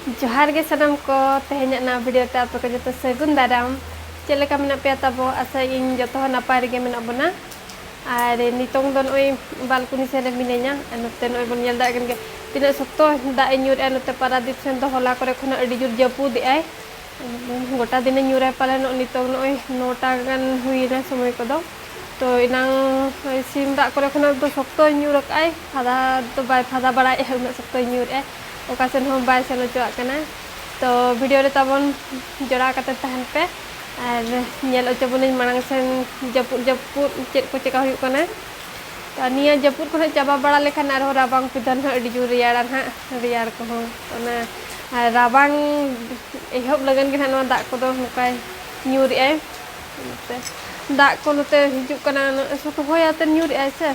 जोहार गे सनम को तेहेᱧ ना वीडियो ते आपे को जतो सगुन दाराम चले का मेना पे ताबो आशा इन जतो नापाय रेगे मेना बना आर नितोंग दो नय बालकनी से रे मिनेኛ नते नय बन नेल दा गे तिना सत्तो दा ᱧᱩᱨ ए नते पारादीप सेन दो होला करे खना अडी जुर जपुद आय गोटा दिन ᱧᱩᱨ पाले नितोंग नय 9टा गान हुईना समय को दो तो इनांग सिम दा करे खना दो सत्तो ᱧᱩᱨ आय फादा तो बाय फादा बड़ा ए उना सत्तो ᱧᱩर ए ओकासन हम बाय सेनो चोआ कना तो वीडियो रे ताबन जड़ा कते तहन पे और नेल ओचबन मांग सेन जपुद जपुद चेक को चेका हुई कना तो निया जपुद को चाबा बड़ा लेखान आरो राबांग पिदन अडी जुर रियार ना रियार को ओना राबांग एहब लगन के ना दा को दो नकाय ᱧᱩᱨ ए दा को नते हिजु कना सतो होय आते ᱧᱩᱨ ए से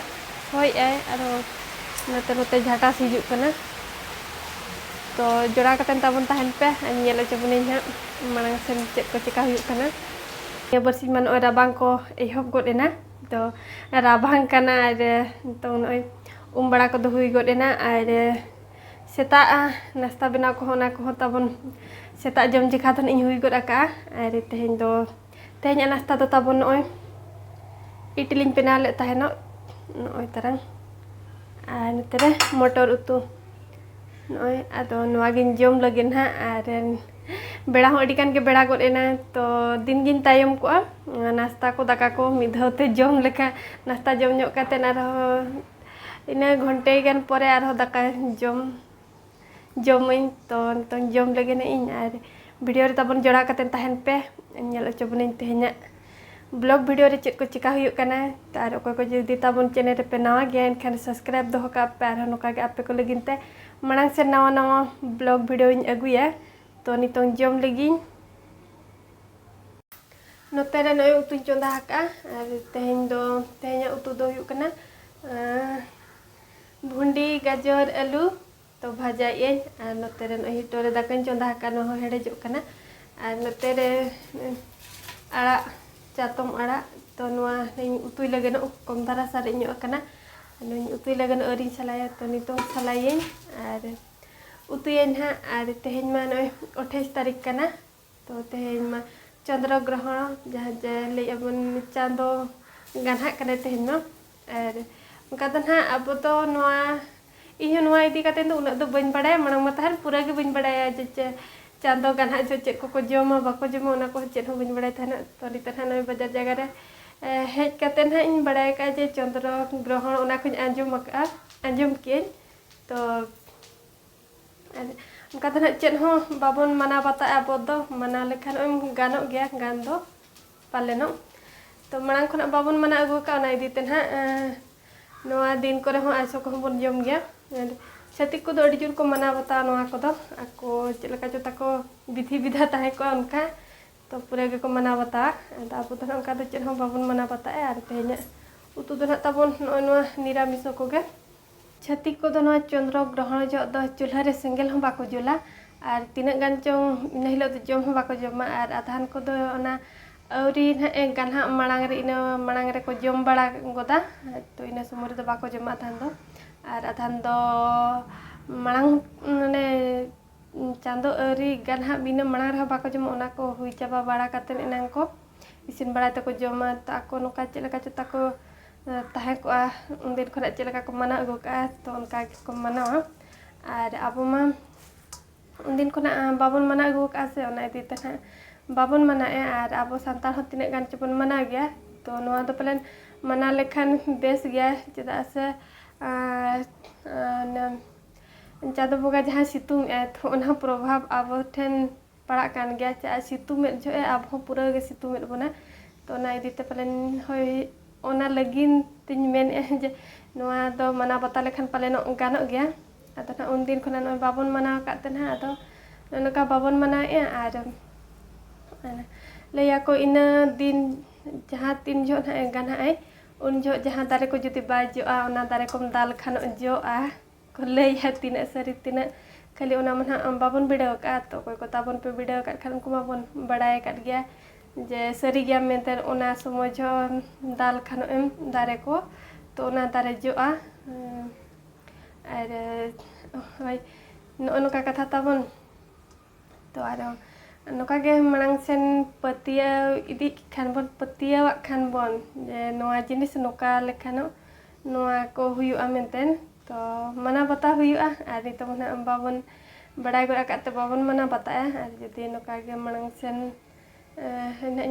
होय ए आरो नते नते झाटा हिजु कना तो जोड़ा कतन ताबन तहन पे नेल चबुनी हा मांग सेन चेक को चिका हुई कना ये बरसी मन ओय राबांग को एहब गोडेना तो राबांग कना आर तो नय बड़ा को हुई गोडेना आर सेता नाश्ता बना को होना को ताबन सेता जम जिखा थन इन हुई गोड आका आर तेहेñ नाश्ता तो ताबन नय इडली पेना ले तहनो नय तरंग आर नतरे मटर उतु नय आदो नवागिन जम लगिन हा आर बेड़ा हो अडिकान के बेड़ा गोडेना तो दिन गिन तायम को नाश्ता को दाका को मिधौते जम लेका नाश्ता जम ᱧᱚᱜ काते आरो इना घंटे गान परे आरो दाका जमइन तो जम लगिन इन आर वीडियो रे ताबन जोड़ा काते तहन पे नेल चबन तेहेña ब्लॉग वीडियो रे चेक को चिका हुई कना तार ओको को जदी ताबन चैनल पे नवा गया एनखान सब्सक्राइब दो का पे आरो नोका के आपे को लगिनते मांग से नवा नवा ब्लॉग वीडियो इन अगुया तो नितों जम लगी नोते रे नय उतु चोंदा हका आर तेहेñ उतु दो हुई कना भुंडी गाजर आलू तो भाजा ये आर नोते रे नय हिटो रे दाकन चोंदा हका नो हेडेजो कना आर नोते रे आड़ा चातम आड़ा तो नवा उतुई लगन कम धारा सारे ᱧᱚᱜ कना उतुई लगन अरी सलाया तो नितों सलायें आर उतुयें हा आर तेहेñ मा नय 28 तारीख कना तो तेहेñ मा चंद्र ग्रहण जहाँ ले अबन चांदो गानहा कने तेहेñ मा आर उनका तो ना अब तो नवा इहो नवा इदी काते तो उना दो बइन बड़ाय मांग मा तहन पूरा के बइन बड़ाय जे चांदो गानहा जो चेक को जमा बाको जमा उना को चेक हो बइन बड़ाय थाना तो नितन नय बाजार जगह रे हेज काते ना इन बड़ाय का जे चंद्र ग्रहण उना को आंजम के तो उनका तो चेन हो बाबन मना बता अब दो मना लेखान गानो गया गान दो पालेनो तो मांग खना बाबन मना अगु का ना इदीते ना नवा दिन करे हो आसो को बन जम गया छतिक को अडी जुर को मना बता नवा को दो आको चलका जो ताको विधि विधा ताहे को उनका तो पूरे के को मना बता अब तो उनका तो चेन हो बाबन मना बता आर तेहेñ उतु दो ना ताबन नवा निरामिष को गे छतिक को दो चंद्र ग्रहण जो दो चूल्हा रे सेंगेल हम बाको जुला और तीना गान चो इन हिलो तो जम हम बाको जमा और आधान को दो ओना औरी ना गानहा मांग रे इन मांग रे को जम बड़ा गोदा तो इन समय रे दो बाको जमा आधान दो और आधान दो मांग माने चांदो औरी गानहा बिना मांग रे बाको जमा ओना को हुई चाबा बड़ा काते इनांग को इसिन बड़ा तको जमा ताको नोका चेलका च ताको ताहे को उनदिन खना चेलका को मना अगु का तो उनका को मना और अब मा उनदिन खना बाबन मना अगु का से ओना इदी तना बाबन मना और अब संताल हो तिने गान चबन मना गया तो नवा दो पलन मना लेखान बेस गया चदा से चादो बगा जहां सितुंग ए तो ओना प्रभाव अब ठेन पड़ा कान गया चा सितुंग जो अब पूरा के सितुंग बना तो ना इदी ते पलन होय ओना लगिन तिन मेन जे नवा दो मना बता लेखान पाले नो गानो गया आदो ना उन दिन खना नो बाबन मना काते ना आदो नका बाबन मना ए आर लया को इन दिन जहां तीन जो ना गाना ए उन जो जहां दारे को जुति बाजो आ ओना दारे को दाल खानो जो आ को लया तीन सरी तीन खाली ओना मना बाबन बिड़ाव का तो कोई को ताबन पे बिड़ाव का खान को बाबन बड़ाय काट गया जे सरी गया मेंते ओना समझ दाल खानो एम दारे को तो ओना दारे जो आ और नोका कथा ताबन तो ᱟᱨᱚ ᱱᱚᱝᱠᱟ ᱜᱮ ᱢᱟᱲᱟᱝ ᱥᱮᱱ ᱯᱟᱹᱛᱭᱟᱹᱣ ᱤᱫᱤ ᱠᱷᱟᱱ ᱵᱚᱱ ᱯᱟᱹᱛᱭᱟᱹᱣᱟᱜ ᱠᱷᱟन ᱵᱚᱱ ᱡᱮ ᱱᱚᱣᱟ ᱡᱤᱱᱤस ᱱᱚᱝᱠᱟ ᱞᱮᱠᱷᱟᱱ ᱱᱚᱣᱟ ᱠᱚ ᱦᱩᱭᱩᱜᱼᱟ ᱢᱮᱱᱛᱮ तो मना बता हुआ और नितों बाबन बड़ाई गड़ आकाते बाबन मना बताया और जुदी नोका गे मांग सेन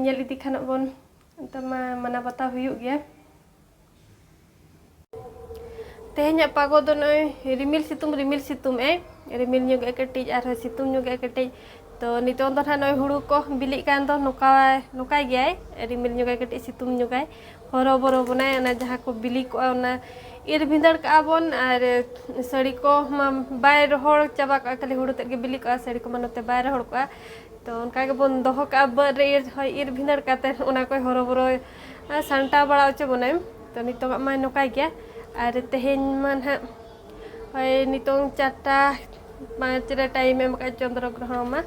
नेल इदी खान बन तो मना बता हुआ गया तेहኛ पागो दो नय रिमिल सितुम रिमिल ᱧᱚᱜ कटिज और सितुम ᱧᱚᱜ कटिज तो नितों दो ना नय हुड़ू को बिली कान दो नोका गया रिमिल ᱧᱚᱜ कटिज सितुम ᱧᱚᱜ हरो बरो बनाय ना जहाँ को बिली को ना ir भिंदर का बन और साड़ी को बाय रोहड़ चाबा का खाली हुड़ू तक बिली को साड़ी को मनते बाय रोहड़ को तो उनका के बन दोह का बर ir भिंदर काते उना को हरो बरो सांटा बड़ा च बनाय तो नितों मा नोका गया और तेहेन मन है नितों 4टा 5 टाइम एम का चंद्र ग्रहण मा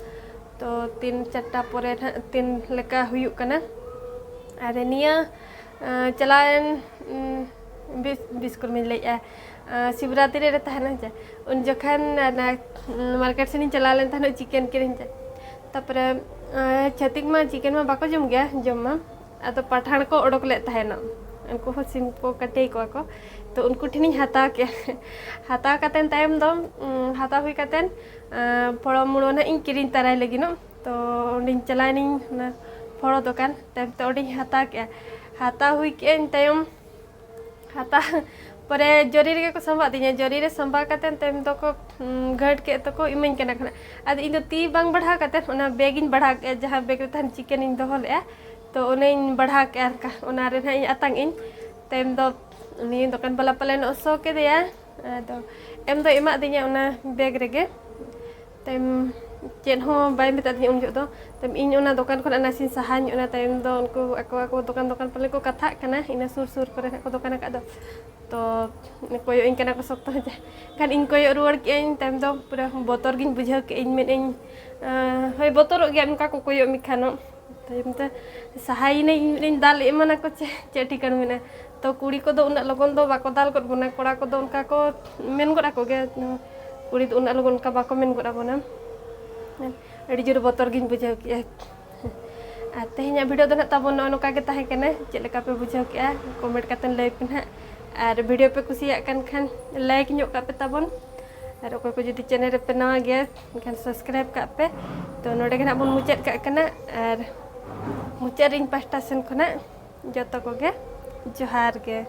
तो 3-4टा परे 3 लेका हुयुक कना और निया चलान बिस्कुट मिल शिवरात्रि रे तहना जा उन जखन मार्केट से चला लेन तहना चिकेन किरिन जा तापर छतिक मा चिकेन मा बाको जम गया जम मा अतो पठान को ओडक ले तहना उनको सिम को कटे को तो उनको ठिनी हाता कातेन टाइम दो हाता हुई कातेन फड़ो मुड़ो ना इन किरिन तराय लगी नो तो उन्हीं चलानी ना फड़ो दुकान टाइम तो उन्हीं हाता हुई के टाइम हाता परे जरी रे को संभा दिया जरी रे संभा कातेन टाइम तो को घट के तो को इमें के ना अद इन ती बांग बढ़ा कातेन उना बेगिन बढ़ा के जहां बेग रे तहन चिकेन इन दोहल तो उन्हीं बढ़ा के उना रे ना अतंग इन टाइम दो उन्हीं दुकान वाला पलेन ओसो के दिया तो एम दो एमा दिया उना बैग रेगे टाइम चेन हो बाय मेता दिया उन जो दो टाइम इन उना दुकान खन नासिन सहान उना टाइम दो उनको ako दुकान पले को कथा कना इना सुर करे को दुकान का दो तो कोयो इन कना को सकतो खान इन कोयो रुवाड़ के इन टाइम दो पूरा बोतर गिन बुझाव के इन मेन इन होय बोतर गे उनका को कोयो मिखानो टाइम त सहाय ने इन दाल एमना को चे ठिकान मेना तो कुड़ी को दो उना लगन दो बाको दाल को बना कोड़ा को दो उनका को मेन गोड़ा को गे कुड़ी तो उना लगन का बाको मेन गोड़ा बना अड़ी जोर बोतर गिन बुझाव के आ तेहኛ वीडियो दो ना तबन नोका के ताहे कने चे लेका पे बुझाव के कमेंट कातन लay पे ना और वीडियो पे कुसिया कान खान लाइक ᱧᱚᱜ का पे तबन और ओको को जदी चैनल रे पे नवा गया खान सब्सक्राइब का पे तो नोडे के ना बन मुचाद का कना और मुचाद रिन पास्टा सेन खना जतो को गे जोहार गे।